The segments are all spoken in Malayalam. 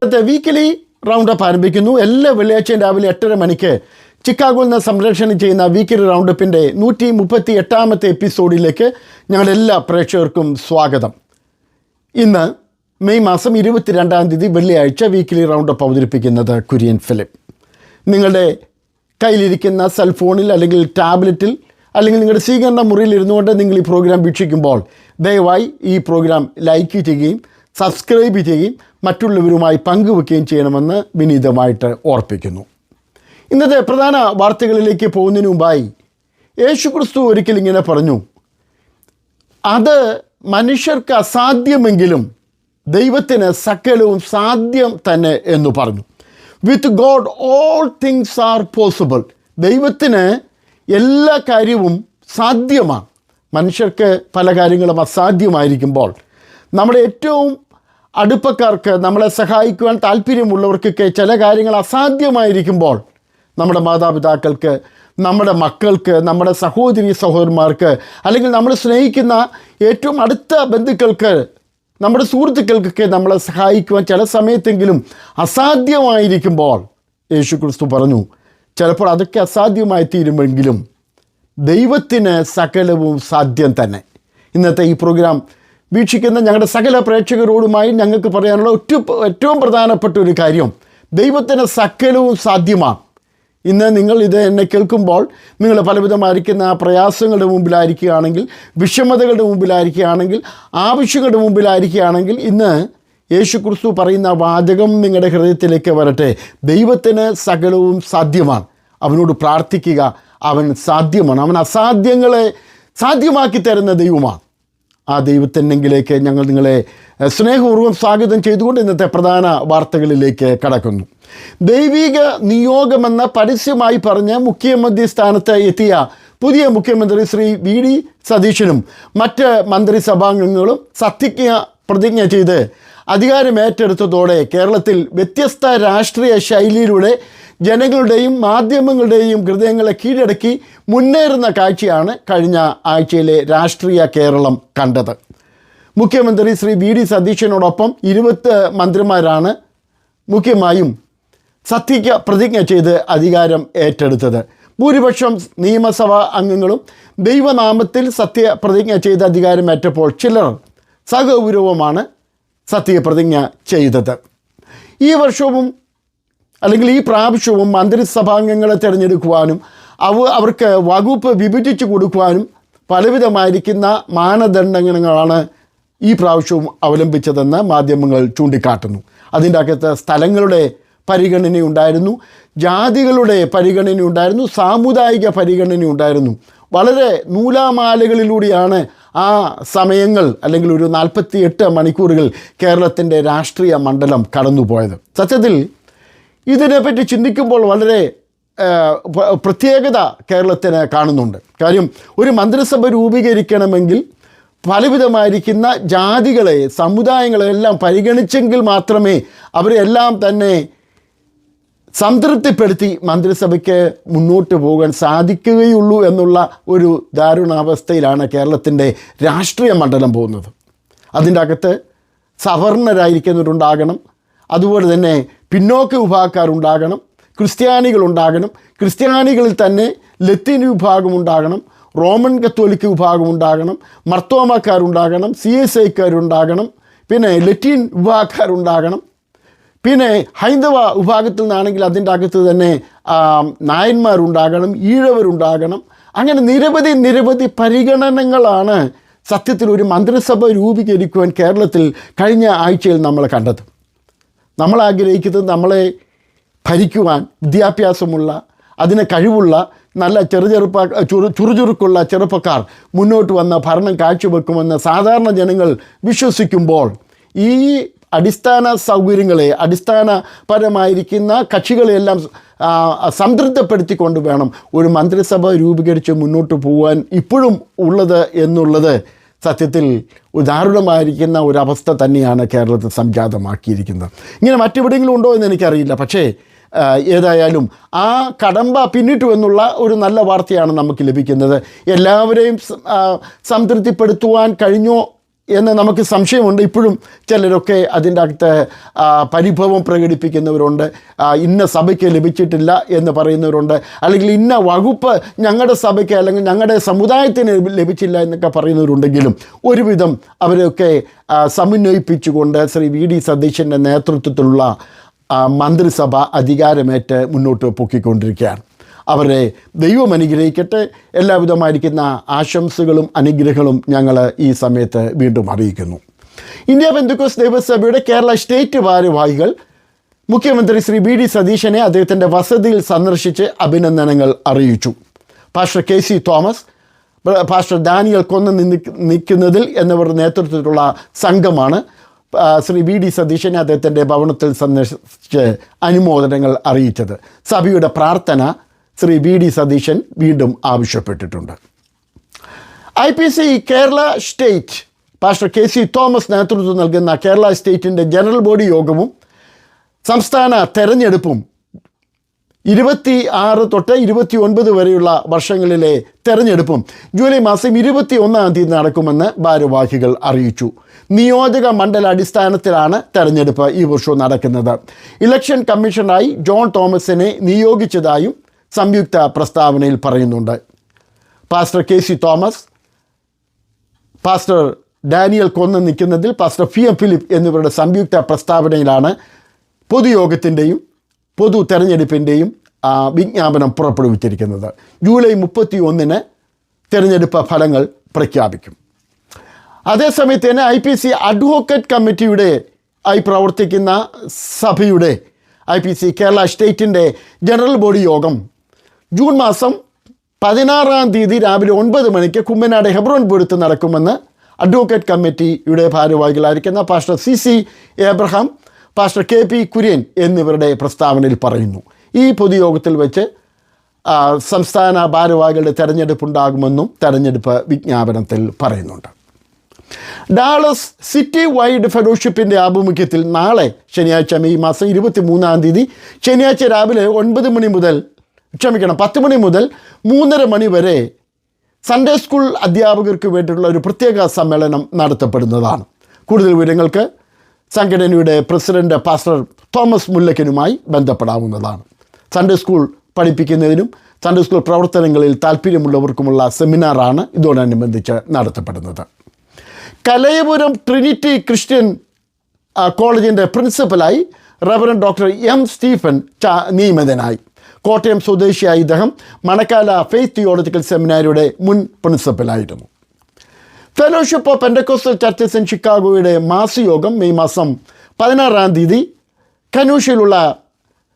വീക്കിലി റൗണ്ടപ്പ് ആരംഭിക്കുന്നു. എല്ലാ വെള്ളിയാഴ്ചയും രാവിലെ 8:30 മണിക്ക് ചിക്കാഗോയിൽ നിന്ന് സംപ്രേഷണം ചെയ്യുന്ന വീക്കിലി റൗണ്ടപ്പിൻ്റെ 138ാമത്തെ എപ്പിസോഡിലേക്ക് ഞങ്ങളെല്ലാ പ്രേക്ഷകർക്കും സ്വാഗതം. ഇന്ന് മെയ് മാസം 22-ാം തീയതി വെള്ളിയാഴ്ച വീക്കിലി റൗണ്ടപ്പ് അവതരിപ്പിക്കുന്നത് കുര്യൻ ഫിലിപ്പ്. നിങ്ങളുടെ കയ്യിലിരിക്കുന്ന സെൽഫോണിൽ അല്ലെങ്കിൽ ടാബ്ലറ്റിൽ അല്ലെങ്കിൽ നിങ്ങളുടെ സ്വീകരണ മുറിയിൽ ഇരുന്നുകൊണ്ട് നിങ്ങൾ ഈ പ്രോഗ്രാം വീക്ഷിക്കുമ്പോൾ ദയവായി ഈ പ്രോഗ്രാം ലൈക്ക് ചെയ്യുകയും സബ്സ്ക്രൈബ് ചെയ്യുകയും മറ്റുള്ളവരുമായി പങ്കുവെക്കുകയും ചെയ്യണമെന്ന് വിനീതമായിട്ട് ഓർപ്പിക്കുന്നു. ഇന്നത്തെ പ്രധാന വാർത്തകളിലേക്ക് പോകുന്നതിന് മുമ്പായി യേശുക്രിസ്തു ഒരിക്കൽ ഇങ്ങനെ പറഞ്ഞു, അത് മനുഷ്യർക്ക് അസാധ്യമെങ്കിലും ദൈവത്തിന് സകലവും സാധ്യം തന്നെ എന്ന് പറഞ്ഞു. With God all things are possible. ദൈവത്തിന് എല്ലാ കാര്യവും സാധ്യമാണ്. മനുഷ്യർക്ക് പല കാര്യങ്ങളും അസാധ്യമായിരിക്കുമ്പോൾ നമ്മുടെ ഏറ്റവും അടുപ്പക്കാർക്ക് നമ്മളെ സഹായിക്കുവാൻ താല്പര്യമുള്ളവർക്കൊക്കെ ചില കാര്യങ്ങൾ അസാധ്യമായിരിക്കുമ്പോൾ നമ്മുടെ മാതാപിതാക്കൾക്ക്, നമ്മുടെ മക്കൾക്ക്, നമ്മുടെ സഹോദരി സഹോദരന്മാർക്ക്, അല്ലെങ്കിൽ നമ്മൾ സ്നേഹിക്കുന്ന ഏറ്റവും അടുത്ത ബന്ധുക്കൾക്ക്, നമ്മുടെ സുഹൃത്തുക്കൾക്കൊക്കെ നമ്മളെ സഹായിക്കുവാൻ ചില സമയത്തെങ്കിലും അസാധ്യമായിരിക്കുമ്പോൾ യേശുക്രിസ്തു പറഞ്ഞു, ചിലപ്പോൾ അതൊക്കെ അസാധ്യമായി തീരുമെങ്കിലും ദൈവത്തിന് സകലവും സാധ്യം തന്നെ. ഇന്നത്തെ ഈ പ്രോഗ്രാം വീക്ഷിക്കുന്ന ഞങ്ങളുടെ സകല പ്രേക്ഷകരോടുമായി ഞങ്ങൾക്ക് പറയാനുള്ള ഏറ്റവും പ്രധാനപ്പെട്ട ഒരു കാര്യം, ദൈവത്തിന് സകലവും സാധ്യമാണ്. ഇന്ന് നിങ്ങൾ ഇത് എന്നെ കേൾക്കുമ്പോൾ നിങ്ങൾ പലവിധമായിരിക്കുന്ന പ്രയാസങ്ങളുടെ മുമ്പിലായിരിക്കുകയാണെങ്കിൽ, വിഷമതകളുടെ മുമ്പിലായിരിക്കുകയാണെങ്കിൽ, ആവശ്യങ്ങളുടെ മുമ്പിലായിരിക്കുകയാണെങ്കിൽ, ഇന്ന് യേശുക്രിസ്തു പറയുന്ന വാചകം നിങ്ങളുടെ ഹൃദയത്തിലേക്ക് വരട്ടെ. ദൈവത്തിന് സകലവും സാധ്യമാണ്. അവനോട് പ്രാർത്ഥിക്കുക. അവൻ സാധ്യമാണ്. അവൻ അസാധ്യങ്ങളെ സാധ്യമാക്കി തരുന്ന ദൈവമാണ്. ആ ദൈവത്തിനെങ്കിലേക്ക് ഞങ്ങൾ നിങ്ങളെ സ്നേഹപൂർവ്വം സ്വാഗതം ചെയ്തുകൊണ്ട് ഇന്നത്തെ പ്രധാന വാർത്തകളിലേക്ക് കടക്കുന്നു. ദൈവിക നിയോഗമെന്ന പരസ്യമായി പറഞ്ഞ് മുഖ്യമന്ത്രി സ്ഥാനത്ത് എത്തിയ പുതിയ മുഖ്യമന്ത്രി ശ്രീ VD സതീശനും മറ്റ് മന്ത്രിസഭാംഗങ്ങളും പ്രതിജ്ഞ ചെയ്ത് അധികാരമേറ്റെടുത്തതോടെ കേരളത്തിൽ വ്യത്യസ്ത രാഷ്ട്രീയ ശൈലിയിലൂടെ ജനങ്ങളുടെയും മാധ്യമങ്ങളുടെയും ഹൃദയങ്ങളെ കീഴടക്കി മുന്നേറുന്ന കാഴ്ചയാണ് കഴിഞ്ഞ ആഴ്ചയിലെ രാഷ്ട്രീയ കേരളം കണ്ടത്. മുഖ്യമന്ത്രി ശ്രീ VD സതീശനോടൊപ്പം 20 മന്ത്രിമാരാണ് മുഖ്യമായും പ്രതിജ്ഞ ചെയ്ത് അധികാരം ഏറ്റെടുത്തത്. ഭൂരിപക്ഷം നിയമസഭാ അംഗങ്ങളും ദൈവനാമത്തിൽ സത്യപ്രതിജ്ഞ ചെയ്ത് അധികാരമേറ്റപ്പോൾ ചിലർ സഗൗരവമാണ് സത്യപ്രതിജ്ഞ ചെയ്തത്. ഈ വർഷവും അല്ലെങ്കിൽ ഈ പ്രാവശ്യവും മന്ത്രിസഭാംഗങ്ങളെ തിരഞ്ഞെടുക്കുവാനും അവർക്ക് വകുപ്പ് വിഭജിച്ചു കൊടുക്കുവാനും പലവിധമായിരിക്കുന്ന മാനദണ്ഡങ്ങളാണ് ഈ പ്രാവശ്യവും അവലംബിച്ചതെന്ന് മാധ്യമങ്ങൾ ചൂണ്ടിക്കാട്ടുന്നു. അതിൻ്റെ അകത്ത് സ്ഥലങ്ങളുടെ പരിഗണനയുണ്ടായിരുന്നു, ജാതികളുടെ പരിഗണനയുണ്ടായിരുന്നു, സാമുദായിക പരിഗണനയുണ്ടായിരുന്നു. വളരെ നൂലാമാലകളിലൂടെയാണ് ആ സമയങ്ങൾ അല്ലെങ്കിൽ ഒരു 48 മണിക്കൂറുകൾ കേരളത്തിൻ്റെ രാഷ്ട്രീയ മണ്ഡലം കടന്നുപോയത്. സത്യത്തിൽ ഇതിനെപ്പറ്റി ചിന്തിക്കുമ്പോൾ വളരെ പ്രത്യേകത കേരളത്തിന് കാണുന്നുണ്ട്. കാര്യം, ഒരു മന്ത്രിസഭ രൂപീകരിക്കണമെങ്കിൽ പലവിധമായിരിക്കുന്ന ജാതികളെ, സമുദായങ്ങളെല്ലാം പരിഗണിച്ചെങ്കിൽ മാത്രമേ അവരെല്ലാം തന്നെ സംതൃപ്തിപ്പെടുത്തി മന്ത്രിസഭയ്ക്ക് മുന്നോട്ട് പോകാൻ സാധിക്കുകയുള്ളൂ എന്നുള്ള ഒരു ദാരുണാവസ്ഥയിലാണ് കേരളത്തിൻ്റെ രാഷ്ട്രീയ മണ്ഡലം പോകുന്നത്. അതിൻ്റെ അകത്ത് സവർണരായിരിക്കുന്നവരുണ്ടാകണം, അതുപോലെ തന്നെ പിന്നോക്ക വിഭാഗക്കാരുണ്ടാകണം, ക്രിസ്ത്യാനികളുണ്ടാകണം, ക്രിസ്ത്യാനികളിൽ തന്നെ ലത്തീൻ വിഭാഗമുണ്ടാകണം, റോമൻ കത്തോലിക്ക വിഭാഗമുണ്ടാകണം, മർത്തോമക്കാരുണ്ടാകണം, CSIക്കാരുണ്ടാകണം, പിന്നെ ലത്തീൻ വിഭാഗക്കാരുണ്ടാകണം, പിന്നെ ഹൈന്ദവ വിഭാഗത്തിൽ നിന്നാണെങ്കിൽ അതിൻ്റെ അകത്ത് തന്നെ നായന്മാരുണ്ടാകണം, ഈഴവരുണ്ടാകണം. അങ്ങനെ നിരവധി പരിഗണനകളാണ് സത്യത്തിൽ ഒരു മന്ത്രിസഭ രൂപീകരിക്കുവാൻ കേരളത്തിൽ കഴിഞ്ഞ ആഴ്ചയിൽ നമ്മൾ കണ്ടത്. നമ്മൾ ആഗ്രഹിക്കുന്നത് നമ്മളെ ഭരിക്കുവാൻ വിദ്യാഭ്യാസമുള്ള, അതിന് കഴിവുള്ള, നല്ല ചുറുചുറുക്കുള്ള ചെറുപ്പക്കാർ മുന്നോട്ട് വന്ന ഭരണം കാഴ്ചവെക്കുമെന്ന് സാധാരണ ജനങ്ങൾ വിശ്വസിക്കുമ്പോൾ ഈ അടിസ്ഥാന സൗകര്യങ്ങളെ, അടിസ്ഥാനപരമായിരിക്കുന്ന കക്ഷികളെല്ലാം സംതൃപ്തപ്പെടുത്തിക്കൊണ്ട് വേണം ഒരു മന്ത്രിസഭ രൂപീകരിച്ച് മുന്നോട്ട് പോകാൻ ഇപ്പോഴും ഉള്ളത് എന്നുള്ളത് സത്യത്തിൽ ദാരുണമായിരിക്കുന്ന ഒരവസ്ഥ തന്നെയാണ് കേരളത്തിൽ സംജാതമാക്കിയിരിക്കുന്നത്. ഇങ്ങനെ മറ്റെവിടെയെങ്കിലും ഉണ്ടോ എന്ന് എനിക്കറിയില്ല. പക്ഷേ ഏതായാലും ആ കടമ്പ പിന്നിട്ടു എന്നുള്ള ഒരു നല്ല വാർത്തയാണ് നമുക്ക് ലഭിക്കുന്നത്. എല്ലാവരെയും സംതൃപ്തിപ്പെടുത്തുവാൻ കഴിഞ്ഞോ എന്ന് നമുക്ക് സംശയമുണ്ട്. ഇപ്പോഴും ചിലരൊക്കെ അതിൻ്റെ അകത്ത് പരിഭവം പ്രകടിപ്പിക്കുന്നവരുണ്ട്. ഇന്ന സഭയ്ക്ക് ലഭിച്ചിട്ടില്ല എന്ന് പറയുന്നവരുണ്ട്. അല്ലെങ്കിൽ ഇന്ന വകുപ്പ് ഞങ്ങളുടെ സഭയ്ക്ക് അല്ലെങ്കിൽ ഞങ്ങളുടെ സമുദായത്തിന് ലഭിച്ചില്ല എന്നൊക്കെ പറയുന്നവരുണ്ടെങ്കിലും ഒരുവിധം അവരൊക്കെ സമന്വയിപ്പിച്ചുകൊണ്ട് ശ്രീ വി.ഡി. സതീശൻ്റെ നേതൃത്വത്തിലുള്ള മന്ത്രിസഭ അധികാരമേറ്റ് മുന്നോട്ട് പൊക്കിക്കൊണ്ടിരിക്കുകയാണ്. അവരെ ദൈവം അനുഗ്രഹിക്കട്ടെ. എല്ലാവിധമായിരിക്കുന്ന ആശംസകളും അനുഗ്രഹങ്ങളും ഞങ്ങൾ ഈ സമയത്ത് വീണ്ടും അറിയിക്കുന്നു. ഇന്ത്യ പെന്തക്കോസ്ത് ദൈവസഭയുടെ കേരള സ്റ്റേറ്റ് ഭാരവാഹികൾ മുഖ്യമന്ത്രി ശ്രീ വി.ഡി. സതീശനെ അദ്ദേഹത്തിൻ്റെ വസതിയിൽ സന്ദർശിച്ച് അഭിനന്ദനങ്ങൾ അറിയിച്ചു. Pastor K C. Thomas, pastor Daniel കൊന്ന നിൽക്കുന്നതിൽ എന്നിവരുടെ നേതൃത്വത്തിലുള്ള സംഘമാണ് ശ്രീ വി.ഡി. സതീശനെ അദ്ദേഹത്തിൻ്റെ ഭവനത്തിൽ സന്ദർശിച്ച് അനുമോദനങ്ങൾ അറിയിച്ചത്. സഭയുടെ പ്രാർത്ഥന ശ്രീ വി.ഡി. സതീശൻ വീണ്ടും ആവശ്യപ്പെട്ടിട്ടുണ്ട്. IPC Kerala state pastor K C. Thomas നേതൃത്വം നൽകുന്ന കേരള സ്റ്റേറ്റിൻ്റെ ജനറൽ ബോഡി യോഗവും സംസ്ഥാന തെരഞ്ഞെടുപ്പും 26 തൊട്ട് 29 വരെയുള്ള വർഷങ്ങളിലെ തെരഞ്ഞെടുപ്പും ജൂലൈ മാസം 21 തീയതി നടക്കുമെന്ന് ഭാരവാഹികൾ അറിയിച്ചു. നിയോജക മണ്ഡല അടിസ്ഥാനത്തിലാണ് തെരഞ്ഞെടുപ്പ് ഈ വർഷവും നടക്കുന്നത്. ഇലക്ഷൻ കമ്മീഷണറായി ജോൺ തോമസിനെ നിയോഗിച്ചതായും സംയുക്ത പ്രസ്താവനയിൽ പറയുന്നുണ്ട്. Pastor K C. Thomas, pastor Daniel കൊന്ന നിൽക്കുന്നതിൽ പാസ്റ്റർ P.M. ഫിലിപ്പ് എന്നിവരുടെ സംയുക്ത പ്രസ്താവനയിലാണ് പൊതുയോഗത്തിൻ്റെയും പൊതു തെരഞ്ഞെടുപ്പിൻ്റെയും വിജ്ഞാപനം പുറപ്പെടുവിച്ചിരിക്കുന്നത്. ജൂലൈ 31 തെരഞ്ഞെടുപ്പ് ഫലങ്ങൾ പ്രഖ്യാപിക്കും. അതേസമയത്ത് തന്നെ IPC അഡ്വക്കേറ്റ് കമ്മിറ്റിയുടെ ആയി പ്രവർത്തിക്കുന്ന സഭയുടെ IPC കേരള സ്റ്റേറ്റിൻ്റെ ജനറൽ ബോഡി യോഗം ജൂൺ മാസം 16 തീയതി രാവിലെ 9 മണിക്ക് കുമ്മനാട് ഹെബ്രോൻ പുരത്ത് നടക്കുമെന്ന് അഡ്വക്കേറ്റ് കമ്മിറ്റിയുടെ ഭാരവാഹികളായിരിക്കുന്ന pastor C.C. Abraham, pastor K.P. Kurian എന്നിവരുടെ പ്രസ്താവനയിൽ പറയുന്നു. ഈ പൊതുയോഗത്തിൽ വെച്ച് സംസ്ഥാന ഭാരവാഹികളുടെ തെരഞ്ഞെടുപ്പുണ്ടാകുമെന്നും തെരഞ്ഞെടുപ്പ് വിജ്ഞാപനത്തിൽ പറയുന്നുണ്ട്. ഡാളസ് സിറ്റി വൈഡ് ഫെലോഷിപ്പിൻ്റെ ആഭിമുഖ്യത്തിൽ നാളെ ശനിയാഴ്ച മെയ് മാസം 23 തീയതി ശനിയാഴ്ച രാവിലെ 10 മണി മുതൽ 3:30 മണി വരെ സൺഡേ സ്കൂൾ അധ്യാപകർക്ക് വേണ്ടിയിട്ടുള്ള ഒരു പ്രത്യേക സമ്മേളനം നടത്തപ്പെടുന്നതാണ്. കൂടുതൽ വിവരങ്ങൾക്ക് സംഘടനയുടെ പ്രസിഡന്റ് പാസ്റ്റർ തോമസ് മുല്ലക്കനുമായി ബന്ധപ്പെടാവുന്നതാണ്. സൺഡേ സ്കൂൾ പഠിപ്പിക്കുന്നതിനും സൺഡേ സ്കൂൾ പ്രവർത്തനങ്ങളിൽ താല്പര്യമുള്ളവർക്കുമുള്ള സെമിനാറാണ് ഇതോടനുബന്ധിച്ച് നടത്തപ്പെടുന്നത്. കലയപുരം ട്രിനിറ്റി ക്രിസ്ത്യൻ കോളേജിൻ്റെ പ്രിൻസിപ്പലായി റവറൻഡ് ഡോക്ടർ M. സ്റ്റീഫൻ നിയമിതനായി. കോട്ടയം സ്വദേശിയായ ഇദ്ദേഹം മണക്കാല ഫെയ്ത്ത് തിയോളജിക്കൽ സെമിനാരിയുടെ മുൻ പ്രിൻസിപ്പലായിരുന്നു. Fellowship of Pentecostal churches in ഷിക്കാഗോയുടെ മാസയോഗം മെയ് മാസം 16 തീയതി കനൂഷിലുള്ള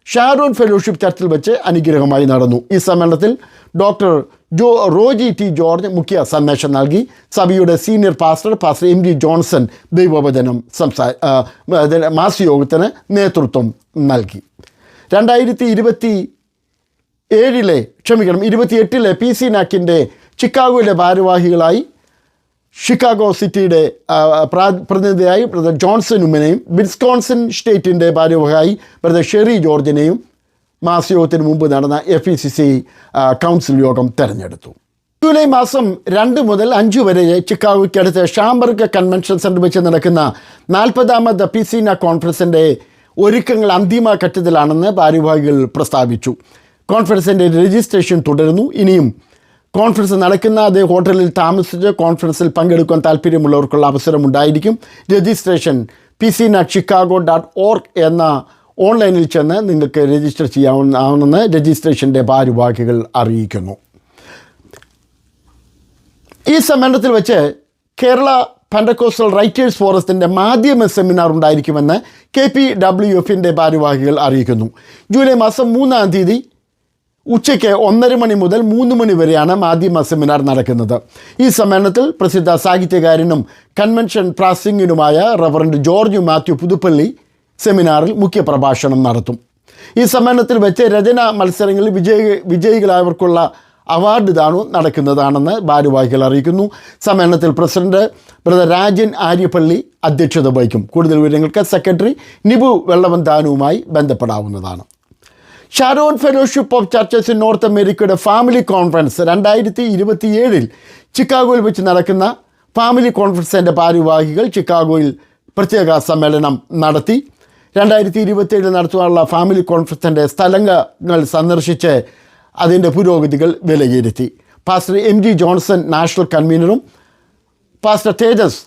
ഷാരോൺ ഫെലോഷിപ്പ് ചർച്ചിൽ വെച്ച് അനുഗ്രഹമായി നടന്നു. ഈ സമ്മേളനത്തിൽ ഡോക്ടർ റോജി T. ജോർജ് മുഖ്യ സന്ദേശം നൽകി. സഭയുടെ സീനിയർ പാസ്റ്റർ M.D. ജോൺസൺ ദൈവവചനം മാസയോഗത്തിന് നേതൃത്വം നൽകി. 2028 PC നാക്കിൻ്റെ ചിക്കാഗോയിലെ ഭാരവാഹികളായി ഷിക്കാഗോ സിറ്റിയുടെ പ്രതിനിധിയായി ബ്രദർ ജോൺസൺ ഉമ്മനെയും വിസ്കോൺസിൻ സ്റ്റേറ്റിൻ്റെ ഭാരവാഹിയായി ബ്രദർ ഷെറി ജോർജിനെയും മാസയോഗത്തിന് മുമ്പ് നടന്ന FECC കൗൺസിൽ യോഗം തെരഞ്ഞെടുത്തു. ജൂലൈ മാസം 2 മുതൽ 5 വരെ ചിക്കാഗോയ്ക്കടുത്ത് ഷാംബർഗ് കൺവെൻഷൻ സെൻ്റർ വെച്ച് നടക്കുന്ന 40ാമത് PCNA കോൺഫറൻസിൻ്റെ ഒരുക്കങ്ങൾ അന്തിമ ഘട്ടത്തിലാണെന്ന് ഭാരവാഹികൾ പ്രസ്താവിച്ചു. കോൺഫറൻസിൻ്റെ രജിസ്ട്രേഷൻ തുടരുന്നു. ഇനിയും കോൺഫറൻസ് നടക്കുന്ന അതേ ഹോട്ടലിൽ താമസിച്ച് കോൺഫറൻസിൽ പങ്കെടുക്കാൻ താല്പര്യമുള്ളവർക്കുള്ള അവസരമുണ്ടായിരിക്കും. രജിസ്ട്രേഷൻ PCNAChicago.org എന്ന ഓൺലൈനിൽ ചെന്ന് നിങ്ങൾക്ക് രജിസ്റ്റർ ചെയ്യാവുന്നതാണെന്ന് രജിസ്ട്രേഷൻ്റെ ഭാരവാഹികൾ അറിയിക്കുന്നു. ഈ സമ്മേളനത്തിൽ വെച്ച് കേരള പെന്തക്കോസ്റ്റൽ റൈറ്റേഴ്സ് ഫോറത്തിൻ്റെ മാധ്യമ സെമിനാർ ഉണ്ടായിരിക്കുമെന്ന് KPWFൻ്റെ ഭാരവാഹികൾ അറിയിക്കുന്നു. ജൂലൈ മാസം 3 തീയതി ഉച്ചയ്ക്ക് 1:30 മണി മുതൽ 3 മണി വരെയാണ് മാധ്യമ സെമിനാർ നടക്കുന്നത്. ഈ സമ്മേളനത്തിൽ പ്രസിദ്ധ സാഹിത്യകാരനും കൺവെൻഷൻ പ്രാസംഗികനുമായ റവറൻഡ് ജോർജ് മാത്യു പുതുപ്പള്ളി സെമിനാറിൽ മുഖ്യ പ്രഭാഷണം നടത്തും. ഈ സമ്മേളനത്തിൽ വെച്ച് രചനാ മത്സരങ്ങളിൽ വിജയികളായവർക്കുള്ള അവാർഡ് ദാനം നടക്കുന്നതാണെന്ന് ഭാരവാഹികൾ അറിയിക്കുന്നു. സമ്മേളനത്തിൽ പ്രസിഡന്റ് ബ്രദർ രാജൻ ആര്യപ്പള്ളി അധ്യക്ഷത വഹിക്കും. കൂടുതൽ വിവരങ്ങൾക്ക് സെക്രട്ടറി നിബു വെള്ളവന്താനുവുമായി ബന്ധപ്പെടാവുന്നതാണ്. Sharon fellowship of churches in north അമേരിക്കയുടെ ഫാമിലി കോൺഫറൻസ് 2027 ചിക്കാഗോയിൽ വെച്ച് നടക്കുന്ന ഫാമിലി കോൺഫറൻസിൻ്റെ ഭാരവാഹികൾ ചിക്കാഗോയിൽ പ്രത്യേക സമ്മേളനം നടത്തി. 2027 നടത്തുവാനുള്ള ഫാമിലി കോൺഫറൻസിൻ്റെ സ്ഥലങ്ങൾ സന്ദർശിച്ച് അതിൻ്റെ പുരോഗതികൾ വിലയിരുത്തി. പാസ്റ്റർ MG ജോൺസൺ നാഷണൽ കൺവീനറും പാസ്റ്റർ തേജസ്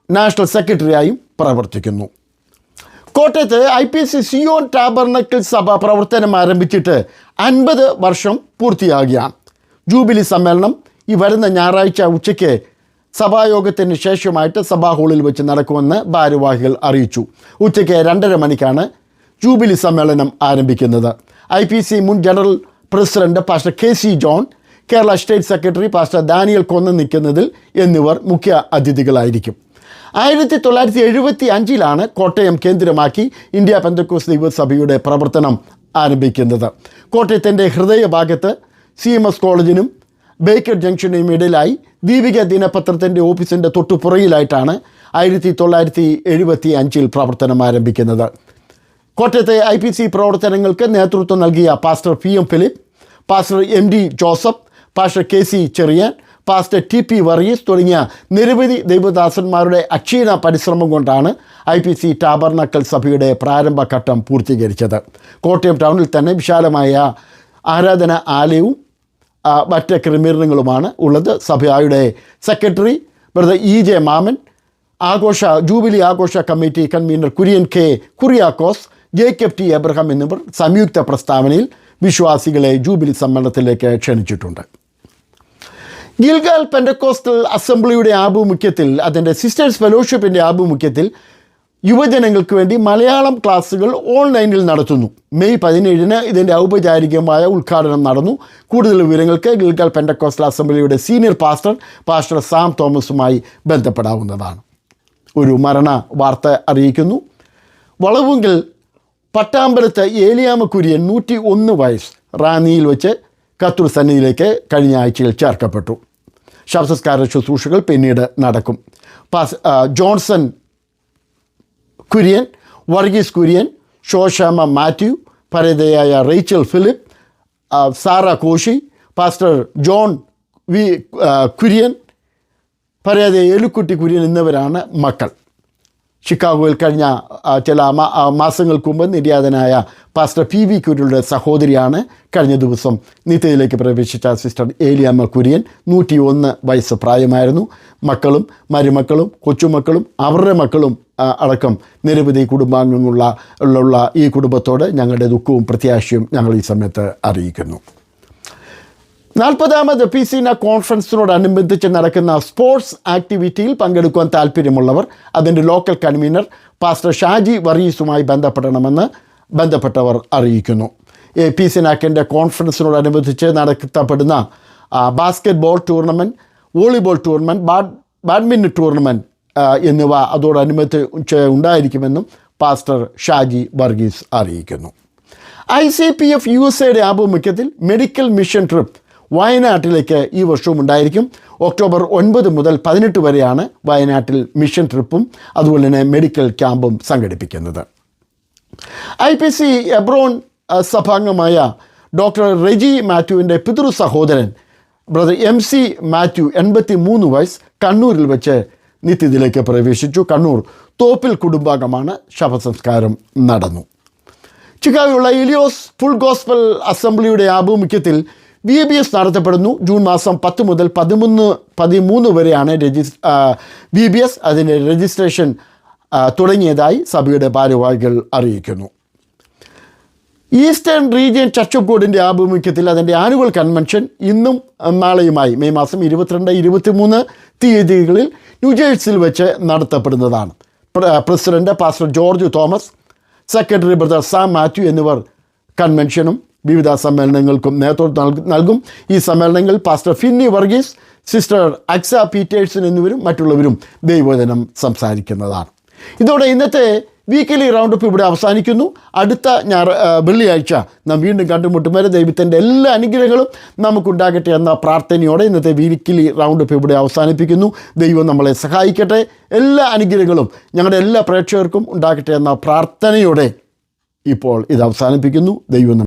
നാഷണൽ സെക്രട്ടറിയായും പ്രവർത്തിക്കുന്നു. കോട്ടയത്ത് IPC സിയോൺ ടാബർനക്കിൾ സഭ പ്രവർത്തനം ആരംഭിച്ചിട്ട് 50 വർഷം പൂർത്തിയാകുകയാണ്. ജൂബിലി സമ്മേളനം ഈ വരുന്ന ഞായറാഴ്ച ഉച്ചയ്ക്ക് സഭായോഗത്തിന് ശേഷമായിട്ട് സഭാ ഹാളിൽ വെച്ച് നടക്കുമെന്ന് ഭാരവാഹികൾ അറിയിച്ചു. ഉച്ചയ്ക്ക് 2:30 മണിക്കാണ് ജൂബിലി സമ്മേളനം ആരംഭിക്കുന്നത്. IPC മുൻ general president pastor KC John, Kerala state secretary pastor Daniel കൊന്നനിക്കുന്നതിൽ എന്നിവർ മുഖ്യ അതിഥികളായിരിക്കും. 1975 കോട്ടയം കേന്ദ്രമാക്കി ഇന്ത്യ പെന്തക്കോസ്ത് ദൈവസഭയുടെ പ്രവർത്തനം ആരംഭിക്കുന്നത്. കോട്ടയത്തിൻ്റെ ഹൃദയഭാഗത്ത് CMS കോളേജിനും ബേക്കർ ജംഗ്ഷനും ഇടയിലായി ദീപിക ദിനപത്രത്തിൻ്റെ ഓഫീസിൻ്റെ തൊട്ടുപുറയിലായിട്ടാണ് 1975 പ്രവർത്തനം ആരംഭിക്കുന്നത്. കോട്ടയത്തെ IPC പ്രവർത്തനങ്ങൾക്ക് നേതൃത്വം നൽകിയ pastor PM Philip, pastor MD Joseph, pastor KC Cherian, pastor TP Varghese തുടങ്ങിയ നിരവധി ദൈവദാസന്മാരുടെ അക്ഷീണ പരിശ്രമം കൊണ്ടാണ് IPC ടാബർനക്കിൾ സഭയുടെ പ്രാരംഭഘട്ടം പൂർത്തീകരിച്ചത്. കോട്ടയം ടൗണിൽ തന്നെ വിശാലമായ ആരാധന ആലയവും മറ്റ് ക്രമീകരണങ്ങളുമാണ് ഉള്ളത്. സഭയുടെ സെക്രട്ടറി ബ്രദർ EJ മാമൻ, ജൂബിലി ആഘോഷ committee convener Kurian K Kuriakose, Jacob T Abraham എന്നിവർ സംയുക്ത പ്രസ്താവനയിൽ വിശ്വാസികളെ ജൂബിലി സമ്മേളനത്തിലേക്ക് ക്ഷണിച്ചിട്ടുണ്ട്. ഗിൽഗാൽ പെന്തക്കോസ്റ്റൽ അസംബ്ലിയുടെ ആഭിമുഖ്യത്തിൽ, അതിൻ്റെ സിസ്റ്റേഴ്സ് ഫെലോഷിപ്പിൻ്റെ ആഭിമുഖ്യത്തിൽ യുവജനങ്ങൾക്ക് വേണ്ടി മലയാളം ക്ലാസ്സുകൾ ഓൺലൈനിൽ നടത്തുന്നു. മെയ് 17 ഇതിൻ്റെ ഔപചാരികമായ ഉദ്ഘാടനം നടന്നു. കൂടുതൽ വിവരങ്ങൾക്ക് ഗിൽഗാൽ പെന്തക്കോസ്റ്റൽ അസംബ്ലിയുടെ സീനിയർ പാസ്റ്റർ സാം തോമസുമായി ബന്ധപ്പെടാവുന്നതാണ്. ഒരു മരണ വാർത്ത അറിയിക്കുന്നു. വളവുങ്കിൽ പട്ടാമ്പലത്ത് ഏലിയാമ്മ കുര്യൻ 101 വയസ്സ് റാന്നിയിൽ വെച്ച് കത്തൂർ സന്നിധിയിലേക്ക് കഴിഞ്ഞ ആഴ്ചയിൽ ചേർക്കപ്പെട്ടു. ശവസംസ്കാര ശുശ്രൂഷകൾ പിന്നീട് നടക്കും. ജോൺസൺ കുര്യൻ, വർഗീസ് കുര്യൻ, ഷോഷാമ മാത്യു, പരേതയായ Rachel Philip, Sara Koshy, pastor John V Kurian, പരേത എലുക്കുട്ടി കുര്യൻ എന്നിവരാണ് മക്കൾ. ഷിക്കാഗോയിൽ കഴിഞ്ഞ ചില മാസങ്ങൾക്ക് മുമ്പ് നിര്യാതനായ പാസ്റ്റർ PV കുര്യയുടെ സഹോദരിയാണ് കഴിഞ്ഞ ദിവസം നിത്യയിലേക്ക് പ്രവേശിച്ച സിസ്റ്റർ ഏലിയാമ്മ കുര്യൻ. 101 വയസ്സ് പ്രായമായിരുന്നു. മക്കളും മരുമക്കളും കൊച്ചുമക്കളും അവരുടെ മക്കളും അടക്കം നിരവധി കുടുംബാംഗങ്ങളുള്ള ഈ കുടുംബത്തോട് ഞങ്ങളുടെ ദുഃഖവും പ്രത്യാശയും ഞങ്ങൾ ഈ സമയത്ത് അറിയിക്കുന്നു. 40ാമത് എഫീസിന കോൺഫറൻസിനോടനുബന്ധിച്ച് നടക്കുന്ന സ്പോർട്സ് ആക്ടിവിറ്റിയിൽ പങ്കെടുക്കുവാൻ താല്പര്യമുള്ളവർ അതിൻ്റെ ലോക്കൽ കൺവീനർ പാസ്റ്റർ ഷാജി വർഗീസുമായി ബന്ധപ്പെടണമെന്ന് ബന്ധപ്പെട്ടവർ അറിയിക്കുന്നു. എഫീസിനാക്കിൻ്റെ കോൺഫറൻസിനോടനുബന്ധിച്ച് നടത്തപ്പെടുന്ന basket ball tournament, volleyball tournament, badminton tournament എന്നിവ അതോടനുബന്ധിച്ച് ഉണ്ടായിരിക്കുമെന്നും പാസ്റ്റർ ഷാജി വർഗീസ് അറിയിക്കുന്നു. ICPF USA ആഭിമുഖ്യത്തിൽ മെഡിക്കൽ മിഷൻ ട്രിപ്പ് വയനാട്ടിലേക്ക് ഈ വർഷവും ഉണ്ടായിരിക്കും. ഒക്ടോബർ 9 മുതൽ 18 വരെയാണ് വയനാട്ടിൽ മിഷൻ ട്രിപ്പും അതുപോലെ തന്നെ മെഡിക്കൽ ക്യാമ്പും സംഘടിപ്പിക്കുന്നത്. IPC എബ്രോൺ സഭാംഗമായ ഡോക്ടർ റെജി മാത്യുവിൻ്റെ പിതൃ സഹോദരൻ ബ്രദർ MC മാത്യു 83 വയസ്സ് കണ്ണൂരിൽ വെച്ച് നിത്യത്തിലേക്ക് പ്രവേശിച്ചു. കണ്ണൂർ തോപ്പിൽ കുടുംബാംഗമാണ്. ശവസംസ്കാരം നടന്നു. ചിക്കാഗോയുള്ള ഇലിയോസ് ഫുൾ ഗോസ്പൽ അസംബ്ലിയുടെ ആഭിമുഖ്യത്തിൽ VBS നടത്തപ്പെടുന്നു. ജൂൺ മാസം 10 മുതൽ 13 വരെയാണ് VBS. അതിൻ്റെ രജിസ്ട്രേഷൻ തുടങ്ങിയതായി സഭയുടെ ഭാരവാഹികൾ അറിയിക്കുന്നു. ഈസ്റ്റേൺ റീജിയൻ ചർച്ച് ഓഫ് ഗോഡിൻ്റെ ആഭിമുഖ്യത്തിൽ അതിൻ്റെ ആനുവൽ കൺവെൻഷൻ ഇന്നും നാളെയുമായി മെയ് മാസം 22, 23 തീയതികളിൽ ന്യൂജേഴ്സിയിൽ വെച്ച് നടത്തപ്പെടുന്നതാണ്. President pastor George Thomas, secretary brother Sam Mathew എന്നിവർ കൺവെൻഷനും വിവിധ സമ്മേളനങ്ങൾക്കും നേതൃത്വം നൽകും. ഈ സമ്മേളനങ്ങളിൽ pastor Finny Varghese, sister Aksa Peterson എന്നിവരും മറ്റുള്ളവരും ദൈവവചനം സംസാരിക്കുന്നതാണ്. ഇതോടെ ഇന്നത്തെ വീക്കിലി റൗണ്ടപ്പ് ഇവിടെ അവസാനിക്കുന്നു. അടുത്ത വെള്ളിയാഴ്ച നാം വീണ്ടും കണ്ടുമുട്ടും വരെ ദൈവത്തിൻ്റെ എല്ലാ അനുഗ്രഹങ്ങളും നമുക്കുണ്ടാകട്ടെ എന്ന പ്രാർത്ഥനയോടെ ഇന്നത്തെ വീക്കിലി റൗണ്ടപ്പ് ഇവിടെ അവസാനിപ്പിക്കുന്നു. ദൈവം നമ്മളെ സഹായിക്കട്ടെ. എല്ലാ അനുഗ്രഹങ്ങളും ഞങ്ങളുടെ എല്ലാ പ്രേക്ഷകർക്കും ഉണ്ടാകട്ടെ എന്ന പ്രാർത്ഥനയോടെ ഇപ്പോൾ ഇത് അവസാനിപ്പിക്കുന്നു. ദൈവം